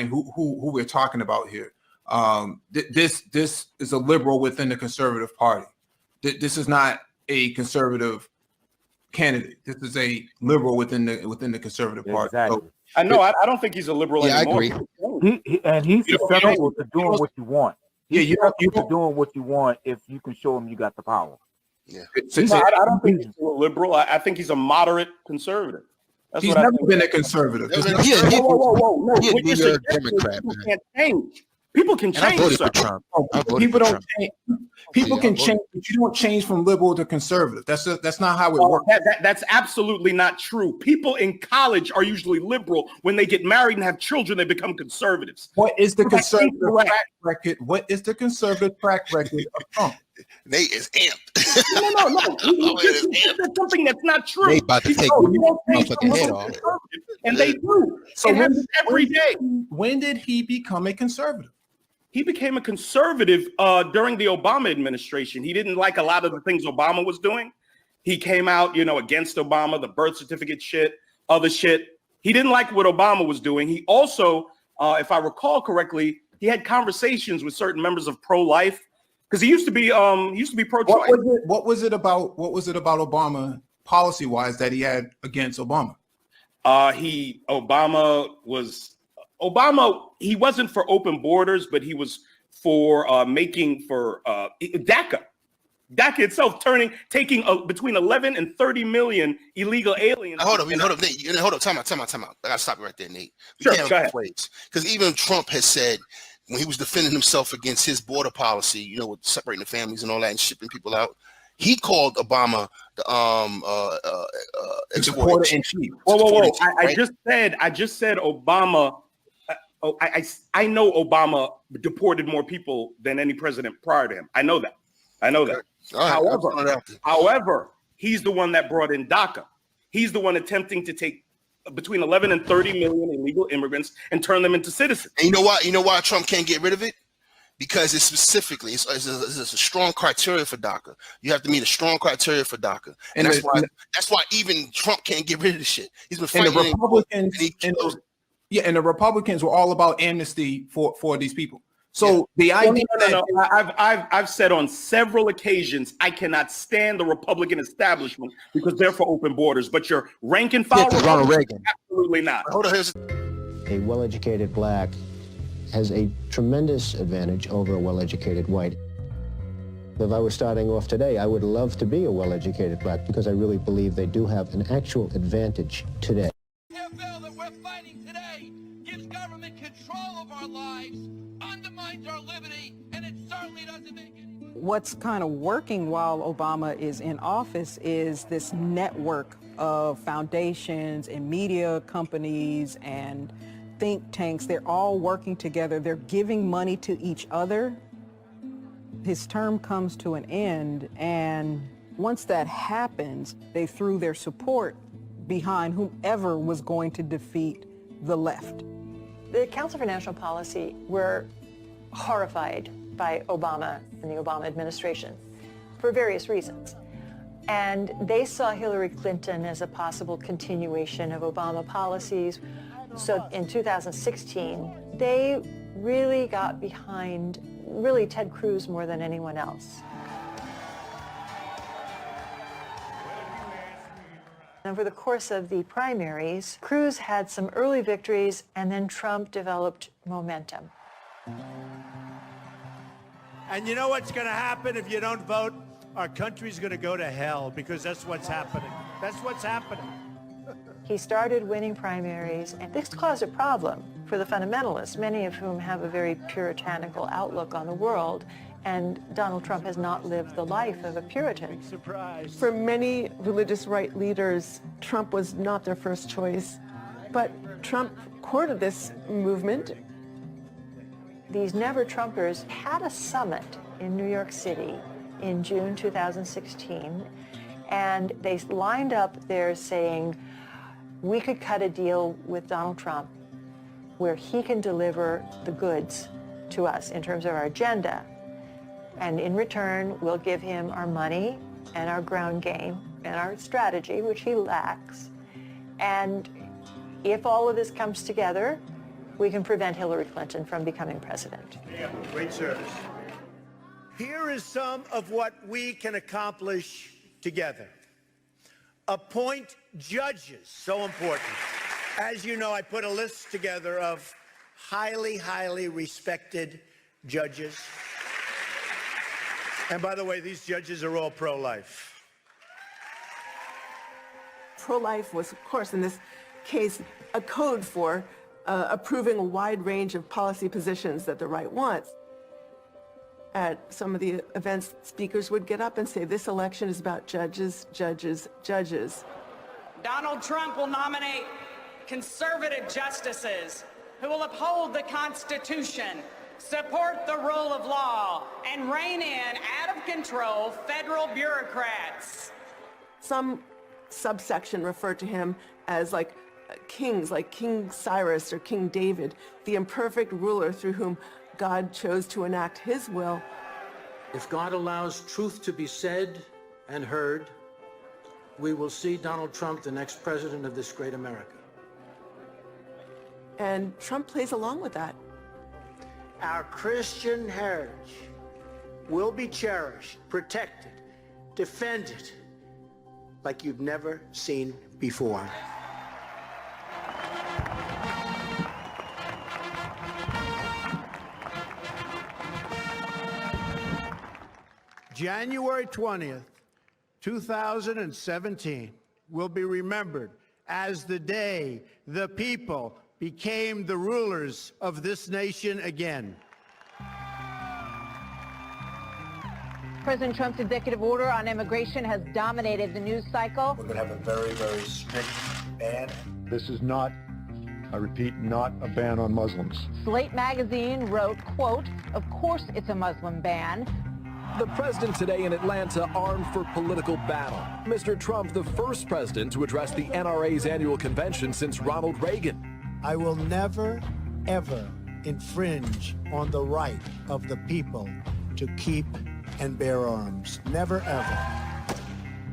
define who we're talking about here. This is a liberal within the conservative party. This is not a conservative candidate. This is a liberal within the conservative party. Exactly. So, I know. I don't think he's a liberal anymore. I agree. He's susceptible to doing what you want. He's susceptible to doing what you want if you can show him you got the power. Yeah. I don't think he's a liberal. I think he's a moderate conservative. That's he's what never been a conservative. Whoa. He's a Democrat. People can't change. People can And I change. voted Sir. for Trump. People don't change. People can change, but you don't change from liberal to conservative. That's not how it works. That's absolutely not true. People in college are usually liberal. When they get married and have children, they become conservatives. What is the conservative track record? What is the conservative track record of Trump? Nate is amped. No. That's something that's not true. Nate about to take motherfucking head off. And they do. So it happens every day. When did he become a conservative? He became a conservative during the Obama administration. He didn't like a lot of the things Obama was doing. He came out, against Obama, the birth certificate shit, other shit. He didn't like what Obama was doing. He also, if I recall correctly, he had conversations with certain members of pro-life because he used to be pro-choice. What was it about Obama policy-wise that he had against Obama? He wasn't for open borders, but he was for DACA. DACA itself taking between 11 and 30 million illegal aliens. Hold up, Nate. Hold up, time out. I gotta stop you right there, Nate. Sure, go ahead. Because even Trump has said when he was defending himself against his border policy, with separating the families and all that and shipping people out, he called Obama the exporter in chief. Whoa! I just said Obama. I know Obama deported more people than any president prior to him. I know that. Right, However, he's the one that brought in DACA. He's the one attempting to take between 11 and 30 million illegal immigrants and turn them into citizens. And you know why Trump can't get rid of it? Because it's a strong criteria for DACA. You have to meet a strong criteria for DACA, and that's why even Trump can't get rid of the shit. He's been fighting. And the Republicans, and the Republicans were all about amnesty for these people. So the idea I've said on several occasions I cannot stand the Republican establishment because they're for open borders. But your rank and file, Ronald Reagan, absolutely not. Hold on, a well-educated black has a tremendous advantage over a well-educated white. If I were starting off today, I would love to be a well-educated black because I really believe they do have an actual advantage today. The bill that we're fighting today gives government control of our lives, undermines our liberty, and it certainly doesn't make any sense. What's kind of working while Obama is in office is this network of foundations and media companies and think tanks. They're all working together. They're giving money to each other. His term comes to an end, and once that happens, they threw their support behind whomever was going to defeat the left. The Council for National Policy were horrified by Obama and the Obama administration for various reasons. And they saw Hillary Clinton as a possible continuation of Obama policies. So in 2016, they really got behind Ted Cruz more than anyone else. Over the course of the primaries, Cruz had some early victories, and then Trump developed momentum. And you know what's going to happen if you don't vote? Our country's going to go to hell, because that's what's happening. That's what's happening. He started winning primaries, and this caused a problem for the fundamentalists, many of whom have a very puritanical outlook on the world, and Donald Trump has not lived the life of a Puritan. Surprise. For many religious right leaders, Trump was not their first choice, but Trump courted this movement. These Never-Trumpers had a summit in New York City in June 2016, and they lined up there saying, we could cut a deal with Donald Trump where he can deliver the goods to us in terms of our agenda. And in return, we'll give him our money and our ground game and our strategy, which he lacks. And if all of this comes together, we can prevent Hillary Clinton from becoming president. Yeah, great service. Here is some of what we can accomplish together. Appoint judges, so important. As you know, I put a list together of highly, highly respected judges. And by the way, these judges are all pro-life. Pro-life was, of course, in this case, a code for approving a wide range of policy positions that the right wants. At some of the events, speakers would get up and say, this election is about judges, judges, judges. Donald Trump will nominate conservative justices who will uphold the Constitution, support the rule of law, and rein in out-of-control federal bureaucrats. Some subsection referred to him as like kings, like King Cyrus or King David, the imperfect ruler through whom God chose to enact his will. If God allows truth to be said and heard, we will see Donald Trump the next president of this great America. And Trump plays along with that. Our Christian heritage will be cherished, protected, defended like you've never seen before. January 20th, 2017 will be remembered as the day the people became the rulers of this nation again. President Trump's executive order on immigration has dominated the news cycle. We're going to have a very, very strict ban. This is not, I repeat, not a ban on Muslims. Slate magazine wrote, quote, "Of course it's a Muslim ban." The president today in Atlanta armed for political battle. Mr. Trump, the first president to address the NRA's annual convention since Ronald Reagan. I will never, ever infringe on the right of the people to keep and bear arms. Never, ever.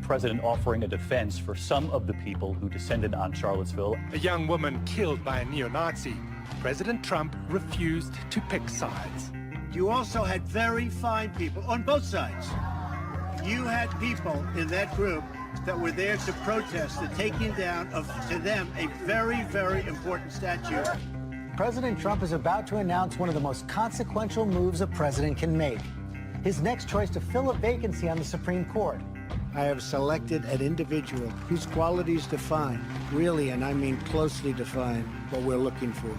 President offering a defense for some of the people who descended on Charlottesville. A young woman killed by a neo-Nazi. President Trump refused to pick sides. You also had very fine people on both sides. You had people in that group that were there to protest the taking down of, to them, a very, very important statue. President Trump is about to announce one of the most consequential moves a president can make. His next choice to fill a vacancy on the Supreme Court. I have selected an individual whose qualities define, really, and I mean closely define, what we're looking for.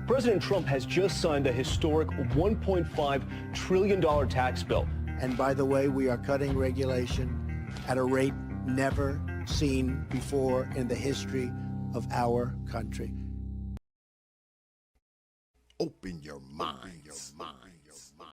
President Trump has just signed a historic $1.5 trillion tax bill. And by the way, we are cutting regulation at a rate never seen before in the history of our country. Open your mind.